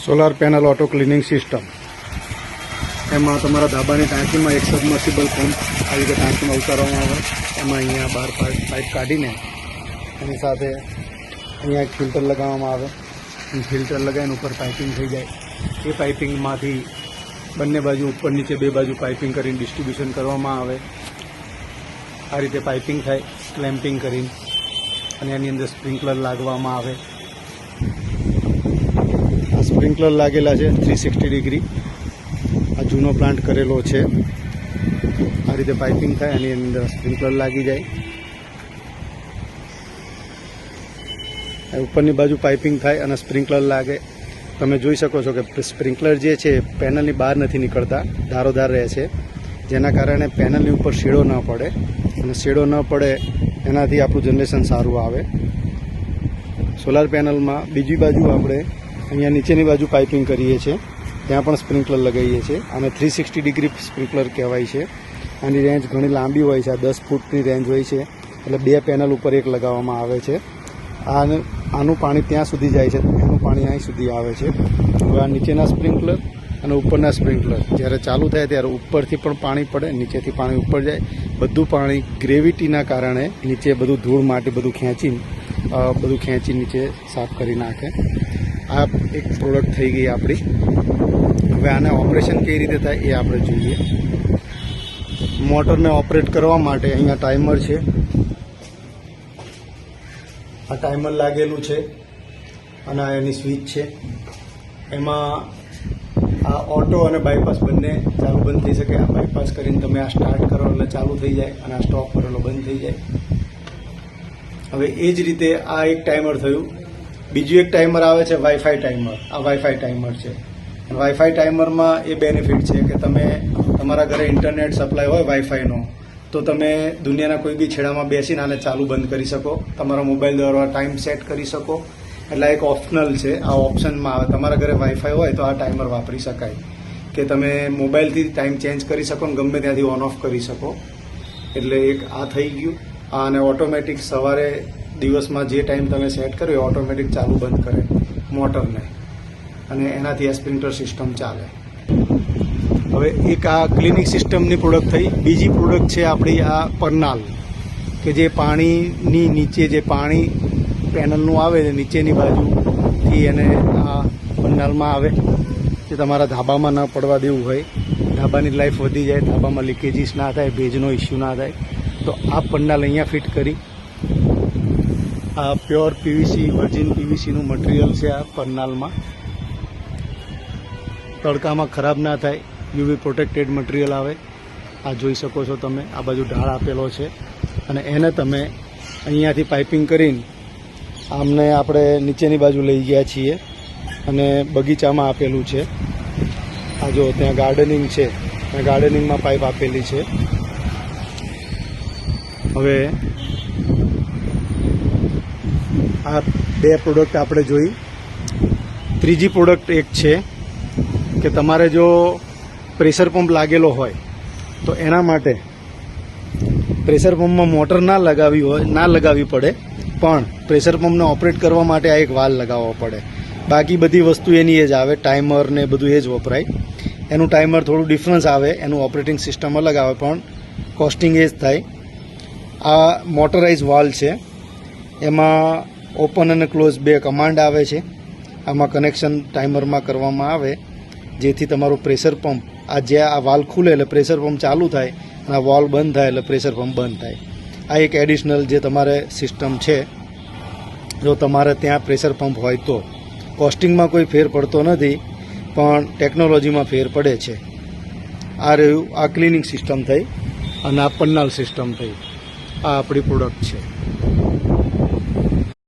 Solar panel auto cleaning system એમાં તમારા ધાબાની ટાંકીમાં એક સબમર્સિબલ પંપ આવી રીતે ટાંકીમાં ઉતારવામાં આવે. એમાં અહીંયા બહાર પાઇપ કાઢીને એની સાથે અહીંયા એક ફિલ્ટર લગાવવામાં આવે. ફિલ્ટર લગાવીને ઉપર પાઇપિંગ થઈ જાય. એ પાઇપિંગમાંથી બંને બાજુ ઉપર નીચે બે બાજુ પાઇપિંગ કરીને ડિસ્ટ્રીબ્યુશન કરવામાં આવે. આ રીતે પાઇપિંગ થાય ક્લેમ્પિંગ કરીને, અને એની અંદર સ્પ્રિંકલર લાગવામાં આવે. આ સ્પ્રિંકલર લાગેલા છે 360 ડિગ્રી. આ જૂનો પ્લાન્ટ કરેલો છે. આ રીતે પાઇપિંગ થાય, એની અંદર સ્પ્રિંકલર લાગી જાય. ઉપરની બાજુ પાઇપિંગ થાય અને સ્પ્રિંકલર લાગે. તમે જોઈ શકો છો કે સ્પ્રિંકલર જે છે પેનલની બહાર નથી નીકળતા, ધારોધાર રહે છે, જેના કારણે પેનલની ઉપર શેડો ન પડે. અને શેડો ન પડે એનાથી આપણું જનરેશન સારું આવે. સોલાર પેનલમાં બીજી બાજુ આપણે અહીંયા નીચેની બાજુ પાઇપિંગ કરીએ છીએ, ત્યાં પણ સ્પ્રિંકલર લગાવીએ છીએ. અને 360 ડિગ્રી સ્પ્રિંકલર કહેવાય છે. આની રેન્જ ઘણી લાંબી હોય છે, 10 ફૂટની રેન્જ હોય છે. એટલે બે પેનલ ઉપર એક લગાવવામાં આવે છે. આનું પાણી ત્યાં સુધી જાય છે, એનું પાણી અહીં સુધી આવે છે. હવે આ નીચેના સ્પ્રિંકલર અને ઉપરના સ્પ્રિંકલર જ્યારે ચાલુ થાય ત્યારે ઉપરથી પણ પાણી પડે, નીચેથી પાણી ઉપર જાય. બધું પાણી ગ્રેવિટીના કારણે નીચે બધું ધૂળ માટી બધું ખેંચી નીચે સાફ કરી નાખે. આ એક પ્રોડક્ટ થઈ ગઈ આપણી. હવે આને ઓપરેશન કેવી રીતે થાય એ આપણે જોઈએ. મોટરને ઓપરેટ કરવા માટે અહીંયા ટાઈમર છે. આ ટાઈમર લાગેલું છે અને આ એની સ્વિચ છે. એમાં આ ઓટો અને બાયપાસ બંને ચાલુ બંધ થઈ શકે. આ બાયપાસ કરીને તમે આ સ્ટાર્ટ કરો એટલે ચાલુ થઈ જાય, અને આ સ્ટોપ કરો એટલે બંધ થઈ જાય. હવે એ જ રીતે આ એક ટાઈમર થયું. બીજું એક ટાઈમર આવે છે વાઈફાઈ ટાઈમર. આ વાઈફાઈ ટાઈમર છે. વાઈફાઈ ટાઈમરમાં એ બેનિફિટ છે કે તમે તમારા ઘરે ઇન્ટરનેટ સપ્લાય હોય વાઈફાઈનો, તો તમે દુનિયાના કોઈ બી છેડામાં બેસીને આને ચાલુ બંધ કરી શકો. તમારા મોબાઈલ દ્વારા ટાઈમ સેટ કરી શકો. એટલે એક ઓપ્શનલ છે, આ ઓપ્શનમાં આવે. તમારા ઘરે વાઈફાઈ હોય તો આ ટાઈમર વાપરી શકાય, કે તમે મોબાઈલથી ટાઈમ ચેન્જ કરી શકો ને ગમે ત્યાંથી ઓન ઓફ કરી શકો. એટલે એક આ થઈ ગયું. અને ઓટોમેટિક સવારે દિવસમાં જે ટાઈમ તમે સેટ કર્યો એ ઓટોમેટિક ચાલુ બંધ કરે મોટરને, અને એનાથી આ સ્પ્રિંકલર સિસ્ટમ ચાલે. હવે એક આ ક્લિનિક સિસ્ટમની પ્રોડક્ટ થઈ. બીજી પ્રોડક્ટ છે આપણી આ પરનાલ, કે જે પાણીની નીચે જે પાણી પેનલનું આવે છે નીચેની બાજુથી એને આ પરનાલમાં આવે, જે તમારા ધાબામાં ન પડવા દેવું હોય. ધાબાની લાઈફ વધી જાય, ધાબામાં લીકેજીસ ના થાય, ભેજનો ઇસ્યુ ના થાય, તો આ પરનાલ અહીંયા ફિટ કરી. આ પ્યોર પીવીસી વર્જિન પીવીસીનું મટીરિયલ છે. આ પરનાલમાં તડકામાં ખરાબ ના થાય, યુવી પ્રોટેક્ટેડ મટીરિયલ આવે. આ જોઈ શકો છો તમે. આ બાજુ ઢાળ આપેલો છે, અને એને તમે અહીંયાથી પાઇપિંગ કરીને આમને આપણે નીચેની બાજુ લઈ ગયા છીએ, અને બગીચામાં આપેલું છે. આ જો ત્યાં ગાર્ડનિંગ છે, ત્યાં ગાર્ડનિંગમાં પાઇપ આપેલી છે. હવે આ બે પ્રોડક્ટ આપણે જોઈ. ત્રીજી પ્રોડક્ટ એક છે કે તમારે જો પ્રેશર પંપ લાગેલો હોય તો એના માટે પ્રેશર પંપમાં મોટર ના લગાવવી પડે, પણ પ્રેશર પંપને ઓપરેટ કરવા માટે આ એક વાલ લગાવવો પડે. બાકી બધી વસ્તુ એની એ જ આવે, ટાઈમર ને બધું એ જ વપરાય. એનું ટાઈમર થોડું ડિફરન્સ આવે, એનું ઓપરેટિંગ સિસ્ટમ અલગ આવે, પણ કોસ્ટિંગ એ જ થાય. આ મોટરાઇઝ વાલ છે. એમાં ઓપન અને ક્લોઝ બે કમાન્ડ આવે છે. આમાં કનેક્શન ટાઈમરમાં કરવામાં આવે, જેથી તમારું પ્રેશર પંપ જે આ વાલ ખુલે એટલે પ્રેશર પંપ ચાલુ થાય, અને આ વાલ બંધ થાય એટલે પ્રેશર પંપ બંધ થાય. આ એક એડિશનલ જે તમારે સિસ્ટમ છે, જો તમારે ત્યાં પ્રેશર પંપ હોય તો. કોસ્ટિંગમાં કોઈ ફેર પડતો નથી, પણ ટેકનોલોજીમાં ફેર પડે છે. આ રહ્યું આ ક્લિનિંગ સિસ્ટમ થઈ, અને આ પન્નાલ સિસ્ટમ થઈ. આ આપણી પ્રોડક્ટ છે.